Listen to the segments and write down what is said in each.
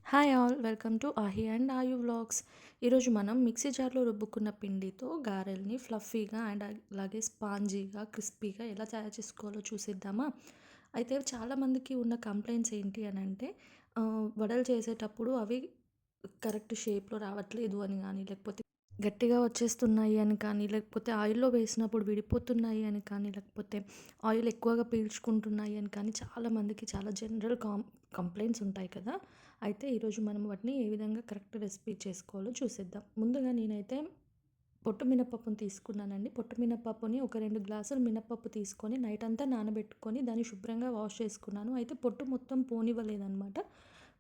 Hi all welcome to Aahi and Aayu vlogs. ఈరోజు మనం mixie జార్లో రుబ్బుకున్న పిండితో గారెల్ని ఫ్లఫీగా అండ్ అలాగే స్పాంజీగా క్రిస్పీగా ఎలా తయారు చేసుకోవాలో చూసేద్దామా. అయితే చాలామందికి ఉన్న కంప్లైంట్స్ ఏంటి అని అంటే వడలు చేసేటప్పుడు అవి కరెక్ట్ షేప్లో రావట్లేదు అని కానీ, లేకపోతే గట్టిగా వచ్చేస్తున్నాయి అని కానీ, లేకపోతే ఆయిల్‌లో వేసినప్పుడు విడిపోతున్నాయి అని కానీ, లేకపోతే ఆయిల్ ఎక్కువగా పీల్చుకుంటున్నాయి అని కానీ చాలామందికి చాలా జనరల్ కంప్లెయింట్స్ ఉంటాయి కదా! అయితే ఈరోజు మనం వాటిని ఏ విధంగా కరెక్ట్ రెసిపీ చేసుకోవాలో చూసేద్దాం. ముందుగా నేనైతే పొట్టు మినపప్పుని తీసుకున్నానండి. పొట్టు మినపప్పుని ఒక 2 గ్లాసులు మినపప్పు తీసుకొని నైట్ అంతా నానబెట్టుకొని దాన్ని శుభ్రంగా వాష్ చేసుకున్నాను. అయితే పొట్టు మొత్తం పోనివ్వలేదనమాట.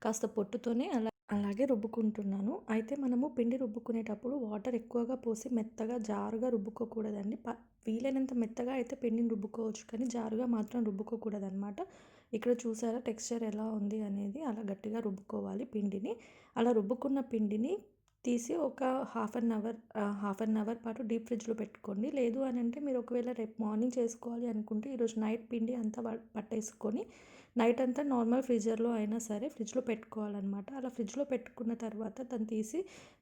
కాస్త పొట్టుతోనే అలాగే రుబ్బుకుంటున్నాను. అయితే మనము పిండి రుబ్బుకునేటప్పుడు వాటర్ ఎక్కువగా పోసి మెత్తగా జారుగా రుబ్బుకోకూడదండి. వీలైనంత మెత్తగా అయితే పిండిని రుబ్బుకోవచ్చు, కానీ జారుగా మాత్రం రుబ్బుకోకూడదనమాట. ఇక్కడ చూసారా టెక్స్చర్ ఎలా ఉంది అనేది, అలా గట్టిగా రుబ్బుకోవాలి పిండిని. అలా రుబ్బుకున్న పిండిని తీసి ఒక హాఫ్ అన్ అవర్ పాటు డీప్ ఫ్రిడ్జ్‌లో పెట్టుకోండి. లేదు అనంటే మీరు ఒకవేళ రేపు మార్నింగ్ చేసుకోవాలి అనుకుంటే ఈరోజు నైట్ పిండి అంతా పట్టేసుకొని నైట్ అంతా నార్మల్ ఫ్రీజర్‌లో అయినా సరే ఫ్రిడ్జ్‌లో పెట్టుకోవాలనమాట. అలా ఫ్రిడ్జ్‌లో పెట్టుకున్న తర్వాత దాన్ని తీసి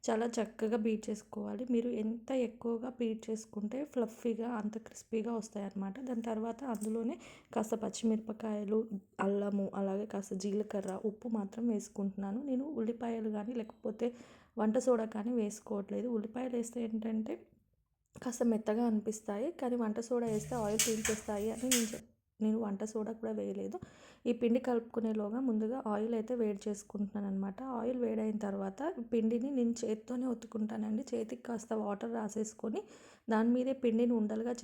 చాలా చక్కగా బీట్ చేసుకోవాలి. మీరు ఎంత ఎక్కువగా బీట్ చేసుకుంటే ఫ్లఫీగా అంత క్రిస్పీగా వస్తాయన్నమాట. దాని తర్వాత అందులోనే కాస్త పచ్చిమిరపకాయలు, అల్లము, అలాగే కాస్త జీలకర్ర, ఉప్పు మాత్రం వేసుకుంటున్నాను. నేను ఉల్లిపాయలు కానీ లేకపోతే వంట సోడా కానీ వేసుకోవట్లేదు. ఉల్లిపాయలు వేస్తే ఏంటంటే కాస్త మెత్తగా అనిపిస్తాయి, కానీ వంట సోడా వేస్తే ఆయిల్ పీల్చేస్తాయి అని నేను వంట సోడా కూడా వేయలేదు. ఈ పిండి కలుపుకునేలోగా ముందుగా ఆయిల్ అయితే వేడి చేసుకుంటున్నాను అనమాట. ఆయిల్ వేడైన తర్వాత పిండిని నేను చేత్తోనే ఒత్తుకుంటానండి. చేతికి కాస్త వాటర్ రాసేసుకొని దాని మీదే పిండిని ఉండలుగా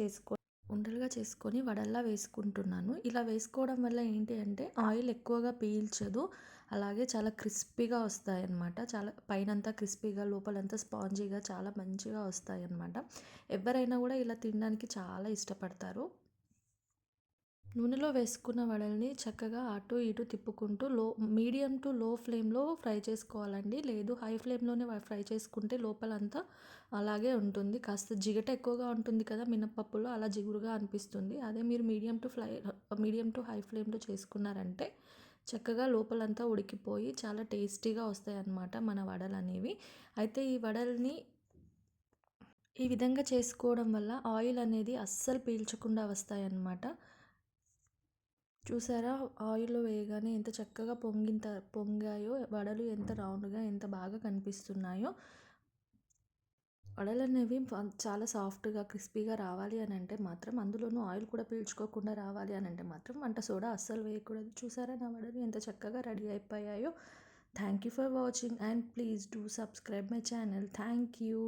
చేసుకొని వడల్లా వేసుకుంటున్నాను. ఇలా వేసుకోవడం వల్ల ఏంటి అంటే ఆయిల్ ఎక్కువగా పీల్చదు. అలాగే చాలా క్రిస్పీగా వస్తాయన్నమాట. చాలా పైనంతా క్రిస్పీగా లోపలంతా స్పాంజీగా చాలా మంచిగా వస్తాయన్నమాట. ఎవరైనా కూడా ఇలా తినడానికి చాలా ఇష్టపడతారు. నూనెలో వేసుకున్న వడల్ని చక్కగా అటు ఇటు తిప్పుకుంటూ మీడియం టు లో ఫ్లేమ్‌లో ఫ్రై చేసుకోవాలండి. లేదు హై ఫ్లేమ్‌లోనే ఫ్రై చేసుకుంటే లోపలంతా అలాగే ఉంటుంది. కాస్త జిగట ఎక్కువగా ఉంటుంది కదా మినపప్పులో, అలా జిగురుగా అనిపిస్తుంది. అదే మీరు మీడియం టు హై ఫ్లేమ్‌లో చేసుకున్నారంటే చక్కగా లోపలంతా ఉడికిపోయి చాలా టేస్టీగా వస్తాయన్నమాట మన వడలనేవి. అయితే ఈ వడల్ని ఈ విధంగా చేసుకోవడం వల్ల ఆయిల్ అనేది అస్సలు పీల్చకుండా వస్తాయన్నమాట. చూసారా ఆయిల్‌లో వేయగానే ఎంత చక్కగా పొంగాయో, వడలు ఎంత రౌండ్‌గా ఎంత బాగా కనిపిస్తున్నాయో. వడలనేవి చాలా సాఫ్ట్‌గా, క్రిస్పీగా రావాలి అనంటే మాత్రం, అందులోనూ ఆయిల్ కూడా పీల్చుకోకుండా రావాలి అనంటే మాత్రం వంట సోడా అస్సలు వేయకూడదు. చూసారా నా వడలు ఎంత చక్కగా రెడీ అయిపోయాయో. Thank you for watching and please do subscribe my channel. Thank you.